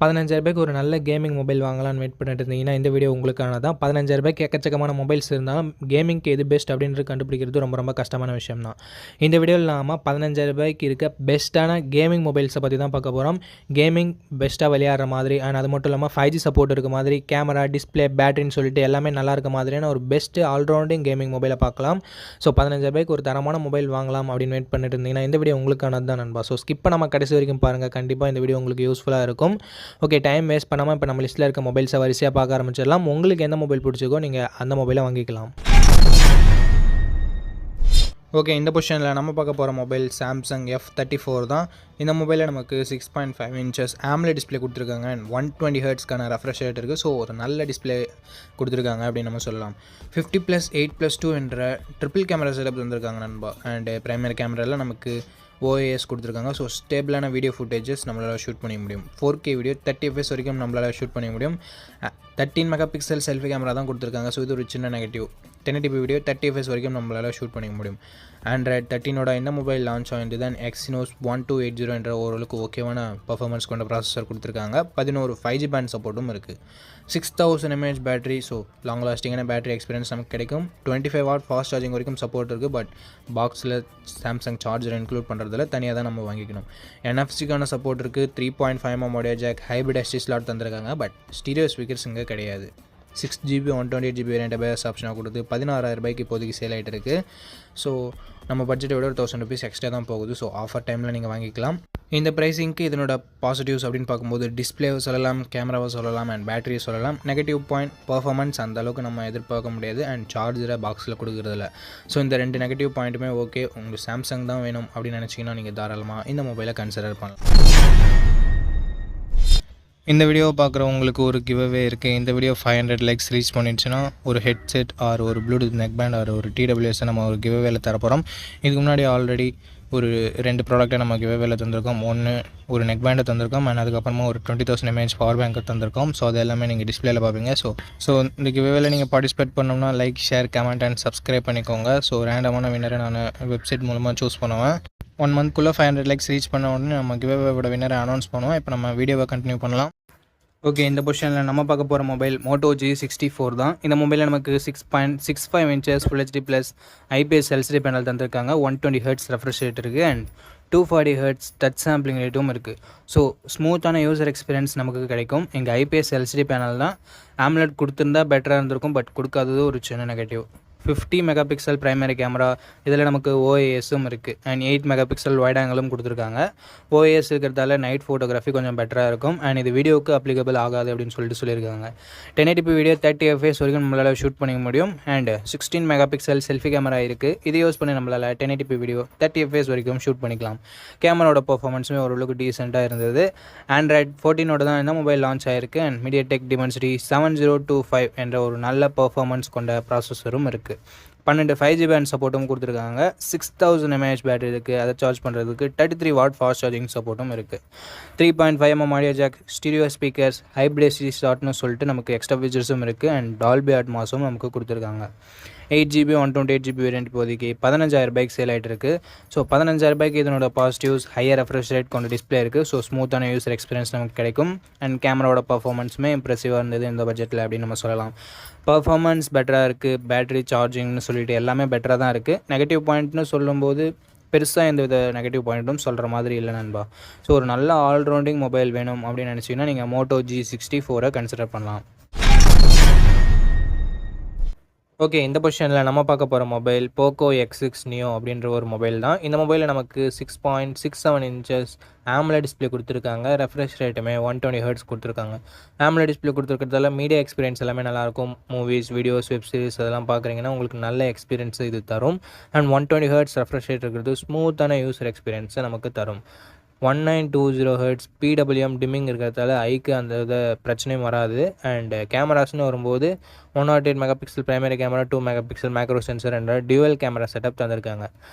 ரூ. 15,000க்கு ஒரு நல்ல கேமிங் மொபைல் வாங்கலாம்னு வெயிட் பண்ணிட்டு இருந்தீங்கன்னா, இந்த வீடியோ உங்களுக்கான தான். ரூ. 15,000க்கு எக்கச்சக்கமான மொபைல்ஸ் இருந்தாலும், கேமிங்க்கு எது பெஸ்ட் அப்படின்றது கண்டுபிடிக்கிறது ரொம்ப கஷ்டமான விஷயம் தான். இந்த வீடியோவில் நாம ரூ. 15,000க்கு இருக்க பெஸ்ட்டான கேமிங் மொபைல்ஸை பற்றி தான் பார்க்க போகிறோம். கேமிங் பெஸ்ட்டாக விளையாடுற மாதிரி அண்ட் அது மட்டும் இல்லாமல் 5G சப்போர்ட் இருக்க மாதிரி, கேமரா, டிஸ்பிளே, பேட்டரின்னு சொல்லிட்டு எல்லாமே நல்லா இருக்க மாதிரியான ஒரு பெஸ்ட்டு ஆல்ரவுண்டிங் கேமிங் மொபைலை பார்க்கலாம். ஸோ ரூ. 15,000க்கு ஒரு தரமான மொபைல் வாங்கலாம் அப்படின்னு வெயிட் பண்ணிட்டு இருந்தீங்கன்னா, இந்த வீடியோ உங்களுக்கானது தான் நண்பா. ஸோ ஸ்கிப் பண்ணாமல் கடைசி வரைக்கும் பாருங்கள். கண்டிப்பாக இந்த வீடியோ உங்களுக்கு யூஸ்ஃபுல்லாக இருக்கும். ஓகே, டைம் வேஸ்ட் பண்ணாமல் இப்போ நம்ம லிஸ்ட்டில் இருக்க மொபைல்ஸை வரிசையாக பார்க்க ஆரம்பிச்சிடலாம். உங்களுக்கு எந்த மொபைல் பிடிச்சிக்கோ நீங்கள் அந்த மொபைலை வாங்கிக்கலாம். ஓகே, இந்த பொசிஷனில் நம்ம பார்க்க போகிற மொபைல் சாம்சங் F34 தான். இந்த மொபைலில் நமக்கு 6.5 இன்ச்சஸ் AMOLED டிஸ்பிளே கொடுத்துருக்காங்க அண்ட் 120 ஹெர்ட்ஸ்க்கான ரெஃப்ரெஷ் ரேட் இருக்குது. ஸோ ஒரு நல்ல டிஸ்பிளே கொடுத்துருக்காங்க அப்படின்னு நம்ம சொல்லலாம். 50+8+2 என்ற ட்ரிபிள் கேமரா செட்டப் தந்திருக்காங்க நண்பா. அண்ட் பிரைமரி கேமராவில் நமக்கு OIS கொடுத்துருக்காங்க. ஸோ ஸ்டேபிளான வீடியோ ஃபுட்டேஜஸ் நம்மளால் ஷூட் பண்ண முடியும். 4K வீடியோ 30 fps வரைக்கும் நம்மளால் ஷூட் பண்ண முடியும். 13 மெகாபிக்சல் செல்ஃபி கேமரா தான் கொடுத்துருக்காங்க. ஸோ இது ஒரு சின்ன நெகட்டிவ். 1080p வீடியோ 30 fps வரைக்கும் நம்மளால் ஷூட் பண்ணிக்க முடியும். Android 13ஓட இந்த மொபைல் லான்ச் ஆகிட்டு தான் Exynos 1280 என்ற ஓரளவுக்கு ஓகேவான பர்ஃபார்மன்ஸ் கொண்ட ப்ராசஸர் கொடுத்துருக்காங்க. 11 5G பேண்ட் சப்போர்ட்டும் இருக்குது. 6000 mAh பேட்டரி. ஸோ லாங் லாஸ்டிங்கான பேட்டரி எக்ஸ்பீரியன்ஸ் நமக்கு கிடைக்கும். 25 வாட் ஃபாஸ்ட் சார்ஜிங் வரைக்கும் சப்போர்ட் இருக்குது. பட் பாக்ஸில் சாம்சங் சார்ஜர் இன்க்ளூட் பண்ணுறதுல தனியாக தான் நம்ம வாங்கிக்கணும். NFC-க்கான சப்போர்ட் இருக்குது. 3.5mm audio jack, hybrid SD slot தந்திருக்காங்க. பட் ஸ்டீரியோ ஸ்பீக்கர்ஸ் இங்கே கிடையாது. 6GB 128GB வேரியண்ட் பேஸ் ஆப்ஷனாக கொடுத்து 16,000 இப்போதைக்கு சேல் ஆகிட்டு இருக்குது. ஸோ நம்ம பட்ஜெட்டை விட ஒரு ₹1,000 எக்ஸ்ட்ரா தான் போகுது. ஸோ ஆஃபர் டைமில் நீங்கள் வாங்கிக்கலாம். இந்த ப்ரைஸிங்க்கு இதனோட பாசிட்டிவ்ஸ் அப்படின்னு பார்க்கும்போது டிஸ்பிளேவை சொல்லலாம், கேமராவை சொல்லலாம் அண்ட் பேட்டரியை சொல்லலாம். நெகட்டிவ் பாயிண்ட் பர்ஃபார்மன்ஸ் அந்த அளவுக்கு நம்ம எதிர்பார்க்க முடியாது அண்ட் சார்ஜரை பாக்ஸில் கொடுக்குறதில்ல. ஸோ இந்த 2 நெகட்டிவ் பாயிண்ட்டுமே ஓகே. உங்களுக்கு சாம்சங் தான் வேணும் அப்படின்னு நினச்சிங்கன்னா நீங்கள் தாராளமாக இந்த மொபைலை கன்சிடர் பண்ணலாம். இந்த வீடியோவை பார்க்குறவங்களுக்கு ஒரு கிவ்அவே இருக்குது. இந்த வீடியோ 500 லைக்ஸ் ரீச் பண்ணிடுச்சுன்னா ஒரு ஹெட்செட் ஆர் ஒரு ப்ளூடூத் நெக் பேண்ட் ஆர் ஒரு TWS நம்ம ஒரு கிவ்அவேல தரப்போகிறோம். இதுக்கு முன்னாடி ஆல்ரெடி ஒரு 2 ப்ராடக்ட்டை நம்ம கிவ்அவேல தந்திருக்கோம். ஒன்று ஒரு நெக் பேண்டை தந்திருக்கோம் அண்ட் அதுக்கப்புறமா ஒரு 20,000 mAh பவர் பேங்கை தந்திருக்கோம். ஸோ அது எல்லாமே நீங்கள் டிஸ்பிளேல பார்ப்பீங்க. ஸோ இந்த கிவ்அவேல நீங்கள் பார்ட்டிசிபேட் பண்ணோம்னா like, share, comment and subscribe பண்ணிக்கோங்க. ஸோ ரேண்டமான வின்னரை நான் வெப்சைட் மூலமாக சூஸ் பண்ணுவேன். 1 மந்த்க்குள்ளே 500 லைக்ஸ் ரீச் பண்ண உடனே நம்ம கிவ்அவேவோட வின்னரை அனௌன்ஸ் பண்ணுவோம். இப்போ நம்ம வீடியோவை கண்டினியூ பண்ணலாம். ஓகே, இந்த பொசிஷனில் நம்ம பார்க்க போகிற மொபைல் Moto G64 தான். இந்த மொபைலில் நமக்கு 6.65 inches Full HD plus IPS LCD panel தந்திருக்காங்க. 120 ஹெர்ட்ஸ் ரெஃப்ரெஷ் ரேட் இருக்குது அண்ட் 240 ஹெர்ட்ஸ் டச் சாம்பிளிங் ரேட்டும் இருக்குது. ஸோ ஸ்மூத்தான யூசர் எக்ஸ்பீரியன்ஸ் நமக்கு கிடைக்கும். எங்கள் IPS LCD பேனல் தான். AMOLED கொடுத்துருந்தா பெட்டராக இருந்திருக்கும். பட் கொடுக்காதது ஒரு சின்ன நெகட்டிவ். 50 மெகாபிக்சல் பிரைமரி கேமரா, இதில் நமக்கு OISம் இருக்குது அண்ட் 8 மெகாபிக்சல் வைட் ஆங்கிளும் கொடுத்துருக்காங்க. OIS இருக்கிறதால நைட் ஃபோட்டோகிராஃபி கொஞ்சம் பெட்டராக இருக்கும் அண்ட் இது வீடியோவுக்கு அப்ளிகபிள் ஆகாது அப்படின்னு சொல்லியிருக்காங்க. 1080p வீடியோ 30 fps வரைக்கும் நம்மளால் ஷூட் பண்ணிக்க முடியும் அண்ட் 16 மெகாபிக்சல் செல்ஃபி கேமரா இருக்குது. இதை யூஸ் பண்ணி நம்மளால் 1080p வீடியோ 30 fps வரைக்கும் ஷூட் பண்ணிக்கலாம். கேமராவோட பர்ஃபார்மன்ஸுமே ஓரளவுக்கு டீசெண்டாக இருந்தது. Android 14ஓட தான் இந்த மொபைல் லான்ச் ஆகிருக்கு அண்ட் MediaTek Dimensity 7025 என்ற ஒரு நல்ல பர்ஃபார்மன்ஸ் கொண்ட ப்ராசஸரும் இருக்குது. 12 5G பேண்ட் சப்போர்ட்டும் கொடுத்துருக்காங்க. 6000 mAh பேட்டரி இருக்குது. அதை சார்ஜ் பண்ணுறதுக்கு 33 வாட் ஃபாஸ்ட் சார்ஜிங் சப்போர்ட்டும் இருக்குது. 3.5mm audio jack, stereo speakers, hybrid SD ஸ்லாட்னு சொல்லிட்டு நமக்கு எக்ஸ்ட்ரா ஃபீச்சர்ஸும் இருக்குது அண்ட் Dolby Atmosம் நமக்கு கொடுத்துருக்காங்க. 8GB 128GB வேரியண்ட் இப்போதைக்கு 15,000 சேல் ஆகிட்டு இருக்குது. ஸோ 15,000 இதனோட பாசிட்டிவ்ஸ் ஹையர் ரெஃப்ரெஷ் ரேட் கொண்ட டிஸ்பிளே இருக்குது. ஸோ ஸ்மூத்தான யூசர் எக்ஸ்பீரியன்ஸ் நமக்கு கிடைக்கும் அண்ட் கேமராவோட பர்ஃபார்மன்ஸுமே இம்ப்ரெசிவாக இருந்தது இந்த பட்ஜெட்டில் அப்படின்னு நம்ம சொல்லலாம். பர்ஃபார்மன்ஸ் பெட்டராக இருக்குது. பேட்டரி சார்ஜிங்னு சொல்லிட்டு எல்லாமே பெட்டராக தான் இருக்குது. நெகட்டிவ் பாயிண்ட்னு சொல்லும்போது பெருசாக எந்த வித நெகட்டிவ் பாயிண்ட்டும் சொல்கிற மாதிரி இல்லை நண்பா. ஸோ ஒரு நல்ல ஆல்ரவுண்டிங் மொபைல் வேணும் அப்படின்னு நினச்சிங்கன்னா நீங்கள் Moto G64 கன்சிடர் பண்ணலாம். ஓகே, இந்த பொசிஷனில் நம்ம பார்க்க போகிற மொபைல் Poco X6 Neo அப்படின்ற ஒரு மொபைல் தான். இந்த மொபைலில் நமக்கு 6.67 இன்ச்சஸ் AMOLED டிஸ்பிளே கொடுத்துருக்காங்க. ரெஃப்ரெஷ் ரேட்டுமே 120 ஹெர்ட்ஸ் கொடுத்துருக்காங்க. AMOLED டிஸ்பிளே கொடுத்துருக்கிறதால மீடியா எக்ஸ்பீரியன்ஸ் எல்லாமே நல்லாயிருக்கும். மூவிஸ், வீடியோஸ், வெப் சீரிஸ் அதெல்லாம் பார்க்குறீங்கன்னா உங்களுக்கு நல்ல எக்ஸ்பீரியன்ஸ் இது தரும் அண்ட் 120 ஹெர்ட்ஸ் ரெஃப்ரெஷ் ரேட் இருக்கிறது ஸ்மூத்தான யூசர் எக்ஸ்பீரியன்ஸை நமக்கு தரும். 1920 ஹெர்ட்ஸ் PWM டிம்மிங் இருக்கிறதால ஐக்கு அந்த பிரச்சனையும் வராது அண்ட் கேமராஸ்னு வரும்போது 108 megapixel primary camera, 2 megapixel macro sensor என்ற டியூவல் கேமரா செட்டப் தந்திருக்காங்க.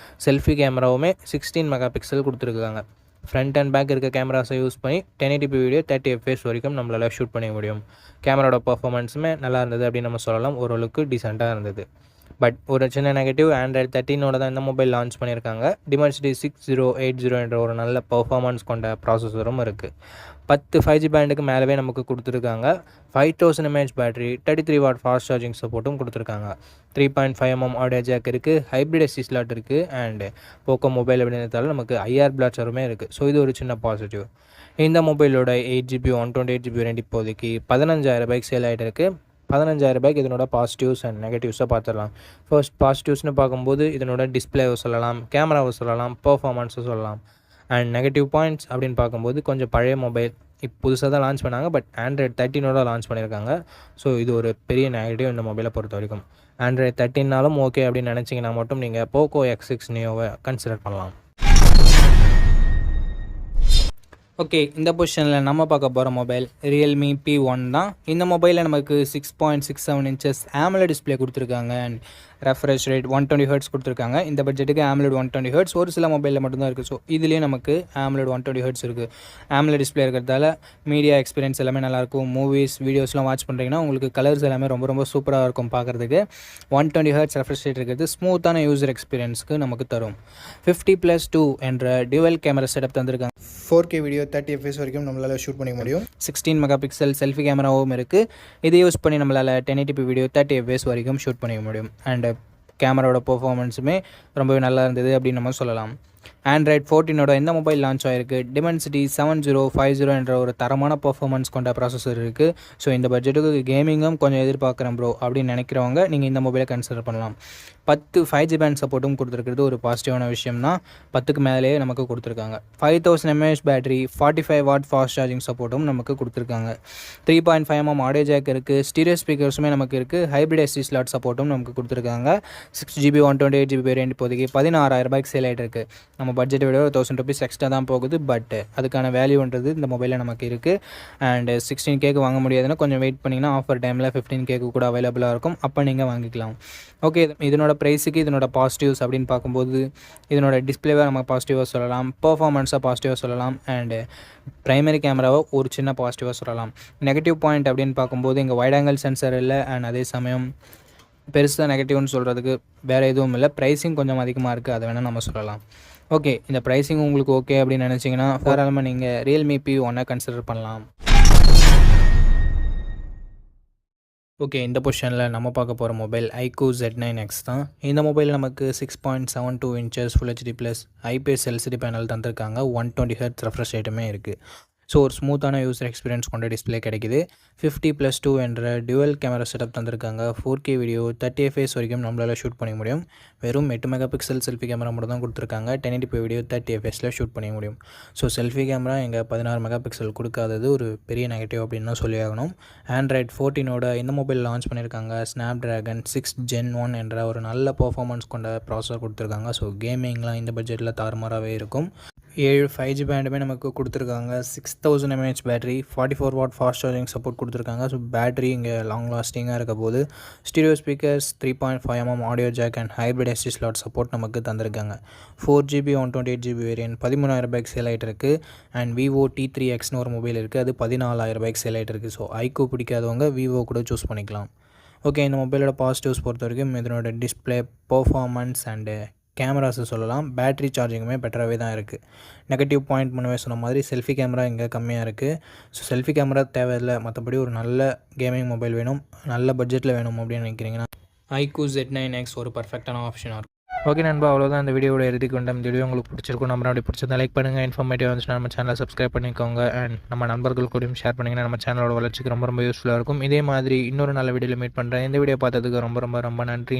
செல்ஃபி கேமராவுமே 16 மெகாபிக்சல் கொடுத்துருக்காங்க. ஃப்ரண்ட் அண்ட் பேக் இருக்க கேமராஸை யூஸ் பண்ணி 1080p வீடியோ 30 fps வரைக்கும் நம்மளால் ஷூட் பண்ண முடியும். கேமராவோட பர்ஃபார்மன்ஸுமே நல்லா இருந்தது அப்படின்னு நம்ம சொல்லலாம். ஓரளவுக்கு டீசெண்டாக இருந்தது. பட் ஒரு சின்ன நெகட்டிவ், ஆண்ட்ராய்டு 13 தான் இந்த மொபைல் லான்ச் பண்ணியிருக்காங்க. Dimensity 6080 என்ற ஒரு நல்ல பெர்ஃபார்மன்ஸ் கொண்ட ப்ராசஸரும் இருக்குது. 10 5G பேண்டுக்கு மேலவே நமக்கு கொடுத்துருக்காங்க. 5000 mAh battery, 33 what fast charging சப்போர்ட்டும் கொடுத்துருக்காங்க. 3.5mm ஆடியோ ஜாக் இருக்குது, ஹைப்ரிட் SD ஸ்லாட் இருக்குது, அண்ட் போக்கோ மொபைல் அப்படின்றதால நமக்கு IR பிளாட்சருமே இருக்குது. ஸோ இது ஒரு சின்ன பாசிட்டிவ். இந்த மொபைலோட 8GB 128GB வேரியண்ட் இப்போதைக்கு 15,000 சேல் ஆகிட்டு இருக்குது. 15,000 இதனோட பாசிட்டிவ்ஸ் அண்ட் நெகட்டிவ்ஸை பார்த்துடலாம். ஃபர்ஸ்ட் பாசிட்டிவ்ஸ்னு பார்க்கும்போது இதனோட டிஸ்பிளேவை சொல்லலாம், கேமராவை சொல்லலாம், பர்ஃபார்மன்ஸை சொல்லலாம். அண்ட் நெகட்டிவ் பாயிண்ட்ஸ் அப்படின்னு பார்க்கும்போது கொஞ்சம் பழைய மொபைல், இப்போ புதுசாக தான் லான்ச் பண்ணாங்க, பட் ஆண்ட்ராய்டு 13 லான்ச் பண்ணியிருக்காங்க. ஸோ இது ஒரு பெரிய நெகட்டிவ் இந்த மொபைலை பொறுத்த வரைக்கும். ஆண்ட்ராய்டு 13 ஓகே அப்படின்னு நினச்சிங்கன்னா மட்டும் நீங்கள் போக்கோ X6 நியோவை கன்சிடர் பண்ணலாம். ஓகே, இந்த பொசிஷனில் நம்ம பார்க்க போகிற மொபைல் Realme P1 தான். இந்த மொபைலில் நமக்கு 6.67 inches AMOLED டிஸ்பிளே கொடுத்துருக்காங்க. அண்ட் ரெஃப்ரெஷ் ரேட் 120 Hz கொடுத்துருக்காங்க. இந்த பட்ஜெட்டுக்கு AMOLED 120 Hz ஒரு சில மொபைலில் மட்டும்தான் இருக்குது. ஸோ இதுலேயே நமக்கு AMOLED 120 Hz இருக்குது. AMOLED டிஸ்பிளே இருக்கிறதால மீடியா எக்ஸ்பீரியன்ஸ் எல்லாமே நல்லாயிருக்கும். மூவிஸ், வீடியோஸ்லாம் வாட்ச் பண்ணுறீங்கன்னா உங்களுக்கு கலர்ஸ் எல்லாமே ரொம்ப ரொம்ப சூப்பராக இருக்கும் பார்க்குறதுக்கு. 120 Hz ரெஃப்ரெஷ் ரேட் இருக்கிறது ஸ்மூத்தான யூசர் எக்ஸ்பீரியன்ஸ்க்கு நமக்கு தரும். 50+2 என்ற டியூவல் கேமரா செட்டப் தந்திருக்காங்க. 4K வீடியோ 30 fps வரைக்கும் நம்மளால் ஷூட் பண்ணிக்க முடியும். 16 மெகாபிக்சல் செல்ஃபி கேமராவும் இருக்குது. இதை யூஸ் பண்ணி நம்மளால் 1080p வீடியோ 30 fps வரைக்கும் ஷூட் பண்ணிக்க முடியும். அண்ட் கேமராவோட பெர்ஃபார்மன்ஸுமே ரொம்பவே நல்லா இருந்தது அப்படின்னு நம்ம சொல்லலாம். ஆண்ட்ராய்டு 14 இந்த மொபைல் லான்ச் ஆகிருக்கு. Dimensity 7050 என்ற ஒரு தரமான பெர்ஃபார்மன்ஸ் கொண்ட ப்ராசஸர் இருக்குது. ஸோ இந்த பட்ஜெட்டுக்கு கேமிங்கும் கொஞ்சம் எதிர்பார்க்குறேன் ப்ரோ அப்படின்னு நினைக்கிறவங்க நீங்கள் இந்த மொபைலை கன்சிடர் பண்ணலாம். 10 5G பேண்ட் சப்போர்ட்டும் கொடுத்துருக்கிறது ஒரு பாசிட்டிவான விஷயம் தான். 10க்கு மேலேயே நமக்கு கொடுத்துருக்காங்க. 5000 mAh battery, 45 what fast charging சப்போர்ட்டும் நமக்கு கொடுத்துருக்காங்க. 3.5mm ஆடியோ ஜாக் இருக்குது. ஸ்டீரியோ ஸ்பீக்கர்ஸுமே நமக்கு இருக்குது. ஹைப்ரிட் SD ஸ்லாட் சப்போர்ட்டும் நமக்கு கொடுத்துருக்காங்க. 6GB 128GB வேரியண்ட் இப்போதைக்கு 16,000 சேல் ஆகிட்டு இருக்குது. நம்ம பட்ஜெட்டை விட 1000 rupees எக்ஸ்ட்ரா தான் போகுது, பட் அதுக்கான வேல்யூன்றது இந்த மொபைலில் நமக்கு இருக்குது. அண்ட் 16Kக்கு வாங்க முடியாதுன்னா கொஞ்சம் வெயிட் பண்ணிங்கன்னா ஆஃபர் டைமில் 15Kக்கு கூட அவைலபிளாக இருக்கும். அப்போ நீங்கள் வாங்கிக்கலாம். ஓகே, இதனோட ப்ரைஸுக்கு இதனோட பாசிட்டிவ்ஸ் அப்படின்னு பார்க்கும்போது இதனோட டிஸ்பிளேவை நம்ம பாசிட்டிவாக சொல்லலாம், பர்ஃபார்மன்ஸாக பாசிட்டிவாக சொல்லலாம், அண்டு ப்ரைமரி கேமராவை ஒரு சின்ன பாசிட்டிவாக சொல்லலாம். நெகட்டிவ் பாயிண்ட் அப்படின்னு பார்க்கும்போது இங்கே வைட் ஆங்கிள் சென்சார் இல்லை. அண்ட் அதே சமயம் பெருசாக நெகட்டிவ்னு சொல்கிறதுக்கு வேறு எதுவும் இல்லை. ப்ரைஸிங் கொஞ்சம் அதிகமாக இருக்குது, அதை வேணால் நம்ம சொல்லலாம். ஓகே, இந்த ப்ரைஸிங் உங்களுக்கு ஓகே அப்படின்னு நினச்சிங்கன்னா தாராளமாக நீங்கள் Realme P1 கன்சிடர் பண்ணலாம். ஓகே, இந்த பொசிஷனில் நம்ம பார்க்க போகிற மொபைல் iQOO Z9X தான். இந்த மொபைல் நமக்கு 6.72 inches Full HD + IPS LCD panel தந்திருக்காங்க. 120 Hz ரெஃப்ரெஷ் ரேட்டுமே இருக்குது. ஸோ ஒரு ஸ்மூத்தான யூசர் எக்ஸ்பீரியன்ஸ் கொண்ட டிஸ்பிளே கிடைக்குது. 50+2 என்ற டியூவல் கேமரா செட்டப் தந்திருக்காங்க. 4K வீடியோ 30 fps வரைக்கும் நம்மளால் ஷூட் பண்ணிக்க முடியும். வெறும் 8 மெகாபிக்சல் செல்ஃபி கேமரா மட்டும் தான் கொடுத்துருக்காங்க. 1080p வீடியோ 30 fpsல ஷூட் பண்ணிக்க முடியும். ஸோ செல்ஃபி கேமரா எங்கள் 16 மெகாபிக்சல் கொடுக்காதது ஒரு பெரிய நெகட்டிவ் அப்படின்னு தான் சொல்லி ஆகணும். ஆண்ட்ராய்டு 14 இந்த மொபைல் லான்ச் பண்ணியிருக்காங்க. Snapdragon 6 Gen 1 என்ற ஒரு நல்ல பர்ஃபார்மன்ஸ் கொண்ட ப்ராசஸர் கொடுத்துருக்காங்க. ஸோ கேமிங்லாம் இந்த பட்ஜெட்டில் தாறுமாறாகவே இருக்கும். 7 5G பேண்டுமே நமக்கு கொடுத்துருக்காங்க. 6000 mAh battery, 44 watt fast charging support கொடுத்துருக்காங்க. ஸோ பேட்டரி இங்கே லாங் லாஸ்டிங்காக இருக்க போது. Stereo speakers, 3.5mm audio jack and hybrid SD slot support நமக்கு தந்திருக்காங்க. 4GB 128GB வேரியன்ட் 13,000 சேல் ஆகிட்டு இருக்குது. அண்ட் Vivo T3Xன்னு ஒரு மொபைல் இருக்குது, அது 14,000 சேல் ஆகிட்டு இருக்குது. ஸோ iQOO பிடிக்காதவங்க Vivo கூட சூஸ் பண்ணிக்கலாம். ஓகே, இந்த மொபைலோட பாசிட்டிவ்ஸ் பொறுத்த வரைக்கும் இதனோட டிஸ்பிளே, பர்ஃபார்மன்ஸ் அண்டு கேமராஸை சொல்லலாம். பேட்ரி சார்ஜிங்குமே பெட்டராகவே தான் இருக்குது. நெகட்டிவ் பாயிண்ட் முன்னவே சொன்ன மாதிரி செல்ஃபி கேமரா இங்கே கம்மியாக இருக்குது. ஸோ செல்ஃபி கேமரா தேவையில்லை. மற்றபடி ஒரு நல்ல கேமிங் மொபைல் வேணும், நல்ல பட்ஜெட்டில் வேணும் அப்படின்னு நினைக்கிறீங்கன்னா iQOO Z9X ஒரு பர்ஃபெக்டான ஆப்ஷனாக இருக்கும். ஓகே நண்பா, அவ்வளோதான் இந்த வீடியோட இறுதிக்கு கொண்ட. இந்த வீடியோ உங்களுக்கு பிடிச்சிருக்கும். நம்ம அப்படி பிடிச்சதை லைக் பண்ணுங்கள். இன்ஃபர்மேட்டிவ் இருந்துச்சுன்னா நம்ம சேனலை சப்ஸ்கிரைப் பண்ணிக்கோங்க. அண்ட் நம்ம நண்பர்கள் கூடயும் ஷேர் பண்ணிங்கன்னா நம்ம சேனலோட வளர்ச்சிக்கு ரொம்ப ரொம்ப யூஸ்ஃபுல்லாக இருக்கும். இதே மாதிரி இன்னொரு நல்ல வீடியோவில் மீட் பண்ணுறேன். இந்த வீடியோ பார்த்ததுக்கு ரொம்ப ரொம்ப ரொம்ப நன்றி.